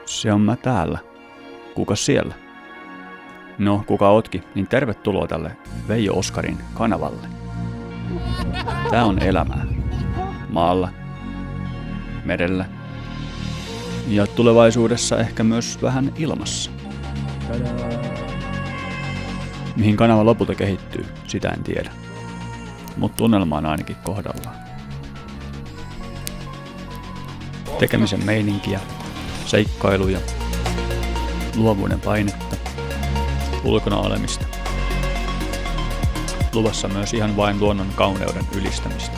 Se on mä täällä. Kuka siellä? No, kuka ootkin, niin tervetuloa tälle Veijo Oskarin kanavalle. Tää on elämää. Maalla, merellä ja tulevaisuudessa ehkä myös vähän ilmassa. Mihin kanava lopulta kehittyy, sitä en tiedä. Mut tunnelma on ainakin kohdallaan. Tekemisen meininkiä, seikkailuja, luovuuden painetta, ulkona olemista. Luvassa myös ihan vain luonnon kauneuden ylistämistä.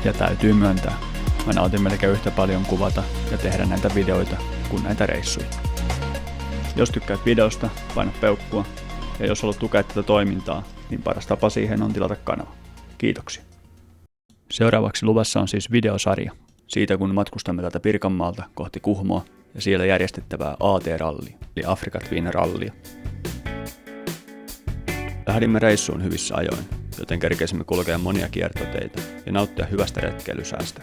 Ja täytyy myöntää, mä nautin melkein yhtä paljon kuvata ja tehdä näitä videoita kuin näitä reissuja. Jos tykkäät videosta, paina peukkua. Ja jos haluat tukea tätä toimintaa, niin paras tapa siihen on tilata kanava. Kiitoksia. Seuraavaksi luvassa on siis videosarja siitä, kun matkustamme täältä Pirkanmaalta kohti Kuhmoa ja siellä järjestettävää AT-rallia, eli Africa Twin Rallia. Lähdimme reissuun hyvissä ajoin, joten kerkeisimme kulkea monia kiertoteitä ja nauttia hyvästä retkeilysäästä.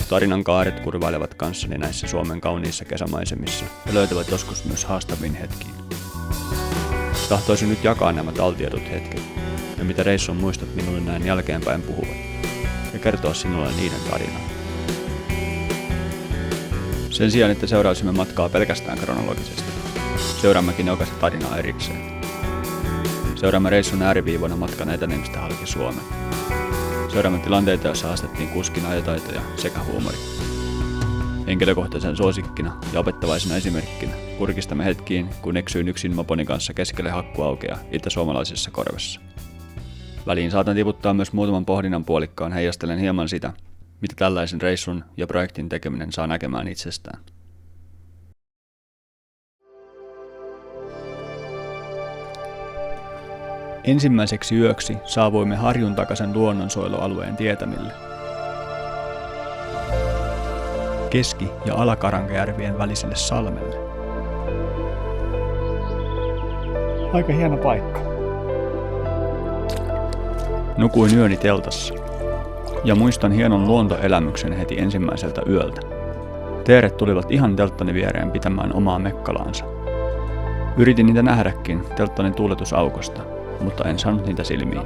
Tarinan kaaret kurvailevat kanssani näissä Suomen kauniissa kesämaisemissa ja löytävät joskus myös haastaviin hetkiin. Tahtoisin nyt jakaa nämä taltiedot hetket ja mitä reissun muistot minulle näin jälkeenpäin puhuvat ja kertoa sinulle niiden tarinaa. Sen sijaan, että seuraisimme matkaa pelkästään kronologisesti, seuraammekin jokaista tarinaa erikseen. Seuraamme reissun ääriviivoina matkan etenemistä halki Suomen. Seuraamme tilanteita, joissa haastettiin kuskin ajotaitoja sekä huumori. Henkilökohtaisen suosikkina ja opettavaisena esimerkkinä kurkistamme hetkiin, kun eksyin yksin moponi kanssa keskelle hakkuaukea itä-suomalaisessa korvessa. Väliin saatan tiputtaa myös muutaman pohdinnan puolikkaan heijastellen hieman sitä, mitä tällaisen reissun ja projektin tekeminen saa näkemään itsestään. Ensimmäiseksi yöksi saavuimme Harjun takaisen luonnonsuojelualueen tietämille. Keski- ja Alakarankajärvien väliselle salmelle. Aika hieno paikka. Nukuin yöni teltassa. Ja muistan hienon luontoelämyksen heti ensimmäiseltä yöltä. Teeret tulivat ihan telttani viereen pitämään omaa mekkalaansa. Yritin niitä nähdäkin telttani tuuletusaukosta, mutta en saanut niitä silmiin.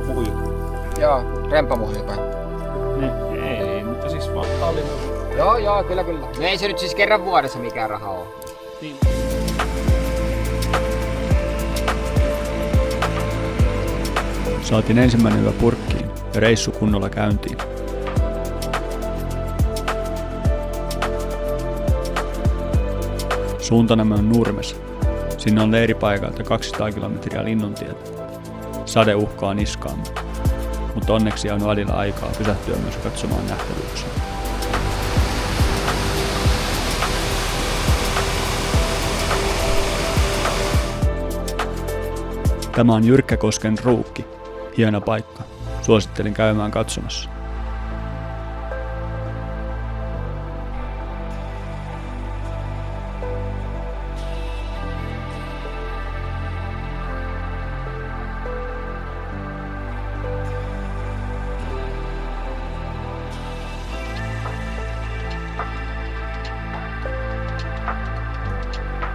Muhju. Joo, rempamuhju kai. Ei, mutta siis vaan tallimuhju. Joo, kyllä. No ei se nyt siis kerran vuodessa mikään raha ole. Niin. Saatiin ensimmäinen yö purkkiin ja reissu kunnolla käyntiin. Suuntanamme on Nurmes. Sinne on leiripaikalta 200 kilometriä Linnuntietä. Sade uhkaa niskaamme, mutta onneksi on välillä aikaa pysähtyä myös katsomaan nähtävyyksiä. Tämä on Jyrkkäkosken Ruukki. Hieno paikka. Suosittelin käymään katsomassa.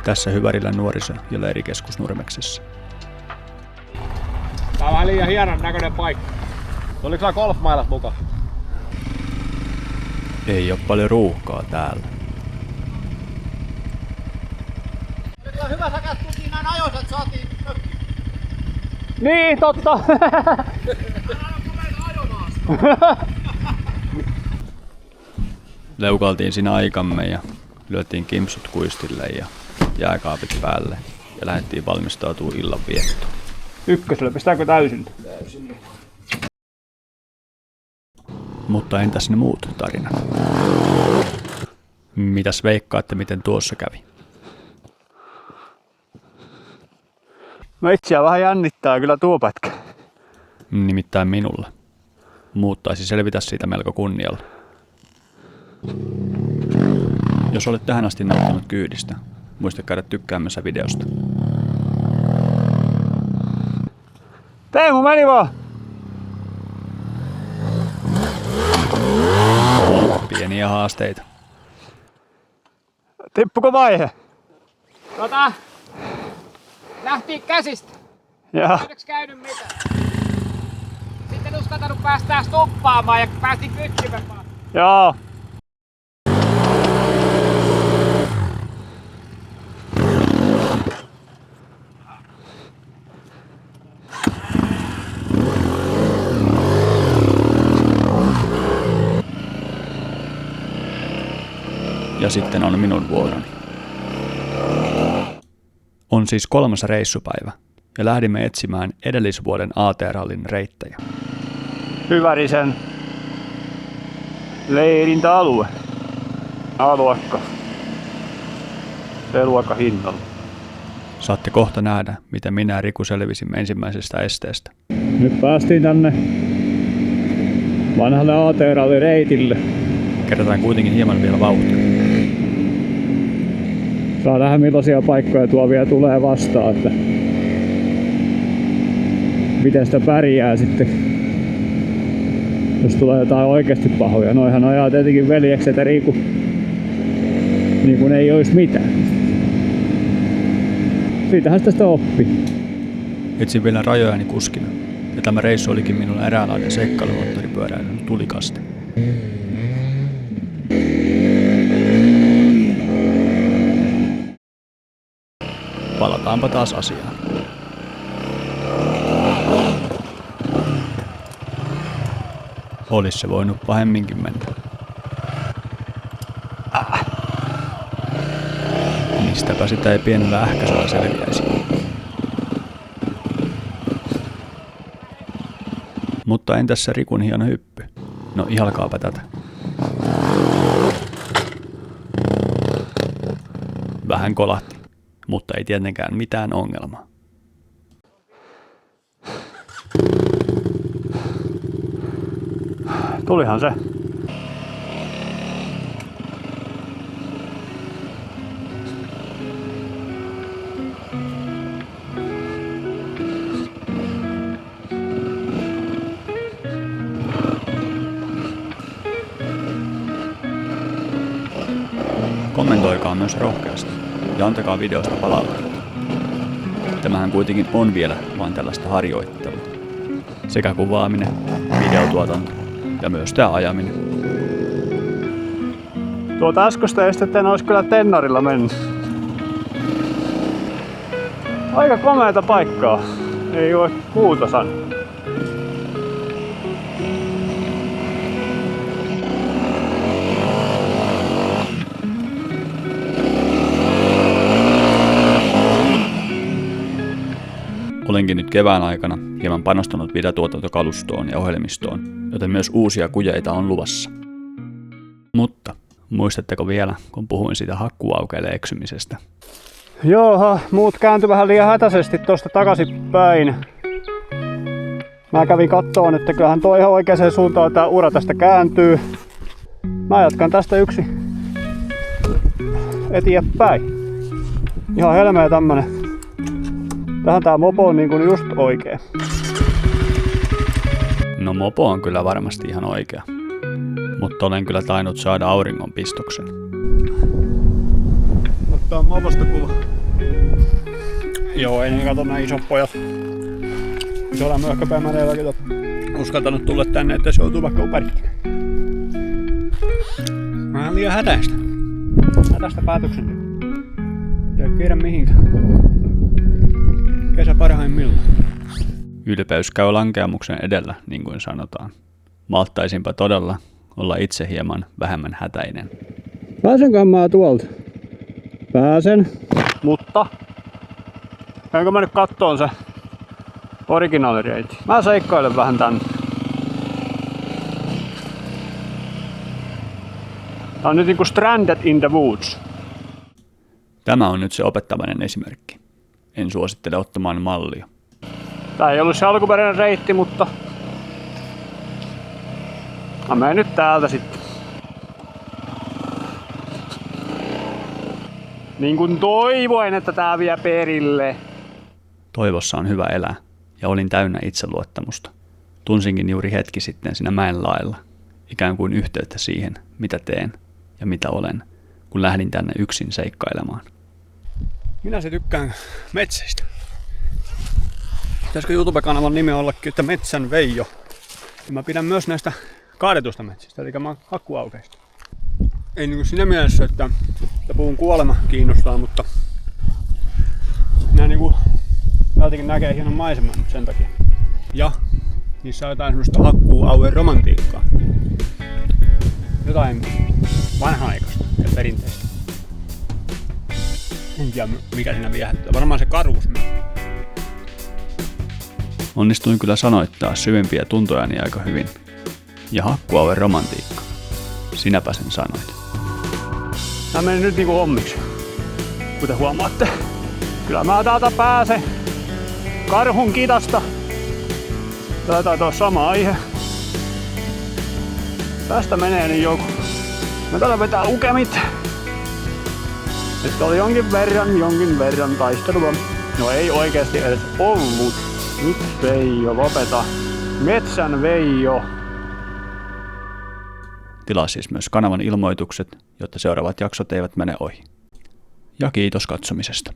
Tässä Hyvärillä nuoriso- ja leirikeskus Nurmeksessa. Tää on vähän liian hienon näköinen paikka. Oliko sulla golfmailat mukaan? Ei oo paljon ruuhkaa täällä. Nyt on hyvä säkät tultiin näin ajoissa, että saatiin mökki. Niin, totta! Leukaltiin siinä aikamme ja lyötiin kimpsut kuistille ja jääkaapit päälle ja lähdettiin valmistautumaan illan viettoon. Ykkösellä, pistääkö täysin? Täysin. Mutta entäs ne muut tarinat? Mitäs veikkaatte, miten tuossa kävi? No itseä vähän jännittää kyllä tuo pätkä. Nimittäin minulla. Muut taisi selvitä siitä melko kunnialla. Jos olet tähän asti nauttinut kyydistä, muista käydä tykkäämässä videosta. Teemu meni vaan! Pieniä haasteita. Tippuko vaihe? Lähti käsistä. Ja Onneksi käynyt mitään. Sitten uskaltanut päästää stuppaamaan ja päästiin kytkimään. joo. Ja sitten on minun vuoroni. On siis 3. reissupäivä ja lähdimme etsimään edellisvuoden AT-rallin reittejä. Hyvärisen leirintäalue. A-luokka. C-luokka hinnalla. Saatte kohta nähdä, miten minä ja Riku selvisimme ensimmäisestä esteestä. Nyt päästiin tänne vanhalle AT-rallin reitille. Kerätään kuitenkin hieman vielä vauhtia. Saa nähdä millaisia paikkoja tuo vielä tulee vastaan, että miten sitä pärjää sitten, jos tulee jotain oikeasti pahoja. Noihan ajaa tietenkin veljekset ja Riku niin kuin ei olisi mitään. Siitähän sitä sitten oppii. Etsin vielä rajojani kuskina, ja tämä reissu olikin minulle eräänlainen seikkailumoottoripyöräilyn tulikaste. Palataanpa taas asiaan. Olisi se voinut pahemminkin mennä. Mistäpä sitä ei pienellä ähkäisellä selviäisi. Mutta entäs se Rikun hieno hyppy? No ihalkaapa tätä. Vähän kolahti, mutta ei tietenkään mitään ongelmaa. Tulihan se. Kommentoikaa myös rohkeasti ja antakaa videosta palautetta. Tämähän kuitenkin on vielä vain tällaista harjoittelua. Sekä kuvaaminen, videotuotanto ja myös tämä ajaminen. Tuota äskeistä estettä en olisi kyllä tennarilla mennyt. Aika komeata paikkaa. Ei voi muuta sanoa. Olenkin nyt kevään aikana hieman panostanut videotuotantokalustoon ja ohjelmistoon, joten myös uusia kujeita on luvassa. Mutta muistatteko vielä, kun puhuin siitä hakkuaukeelle eksymisestä? Joo, muut kääntyi vähän liian hätäisesti tosta takaisinpäin. Mä kävin kattoon, että kyllähän toi ihan oikeaan suuntaan tää ura tästä kääntyy. Mä jatkan tästä yksi eteenpäin. Ihan helmeä tämmönen. Tähän tää mopo on niin kuin just oikee. No mopo on kyllä varmasti ihan oikea, mutta olen kyllä tainnut saada auringonpistoksen. Ottaa moposta kuva. Joo, ei ne kato nää isot pojat. Isolla möhköpäämäreilläkin uskaltanut tulla tänne, että se joutuu vaikka upärjättämään. Mä oon liian hätäistä. Hätäistä päätöksen. Ei kiire mihinkään. Kesä parhaimmillaan. Ylpeys käy lankeamuksen edellä, niin kuin sanotaan. Malttaisinpa todella olla itse hieman vähemmän hätäinen. Pääsenkö mä tuolta? Pääsen. Mutta enkö mä nyt kattoon se originaalireitti? Mä seikkailen vähän tänne. Tää on nyt niinku stranded in the woods. Tämä on nyt se opettavainen esimerkki. En suosittele ottamaan mallia. Tää ei ollut se alkuperäinen reitti, mutta mä menen nyt täältä sitten. Niin kuin toivoin, että tää vie perille. Toivossa on hyvä elää, ja olin täynnä itseluottamusta. Tunsinkin juuri hetki sitten siinä mäen lailla, ikään kuin yhteyttä siihen, mitä teen ja mitä olen, kun lähdin tänne yksin seikkailemaan. Minä se tykkään metsäistä. Pitäisikö YouTube-kanavan nimi ollakin, että Metsän Veijo? Ja mä pidän myös näistä kaadetusta metsistä, eli hakkuaukeista. Ei niin kuin siinä mielessä, että puun kuolema kiinnostaa, mutta nää niinku välttäkin näkee hienon maiseman sen takia. Ja niissä on jotain semmoista hakkuualueen romantiikkaa. Jotain vanha-aikaista ja perinteistä. En tiedä mikä siinä viehättää. Varmaan se karuus. Onnistuin kyllä sanoittaa syvimpiä tuntojani aika hyvin. Ja hakkualueen romantiikka. Sinäpä sen sanoit. Mä menen nyt niinku hommiksi. Kuten huomaatte, kyllä mä täältä pääsen karhun kitasta. Tää taitaa olla sama aihe. Tästä menee niin joku. Mä täällä vetää lukemit. Että oli jonkin verran taistelua. No ei oikeesti edes ollut. Nyt Veijo, lopeta. Metsän Veijo. Tilaa siis myös kanavan ilmoitukset, jotta seuraavat jaksot eivät mene ohi. Ja kiitos katsomisesta.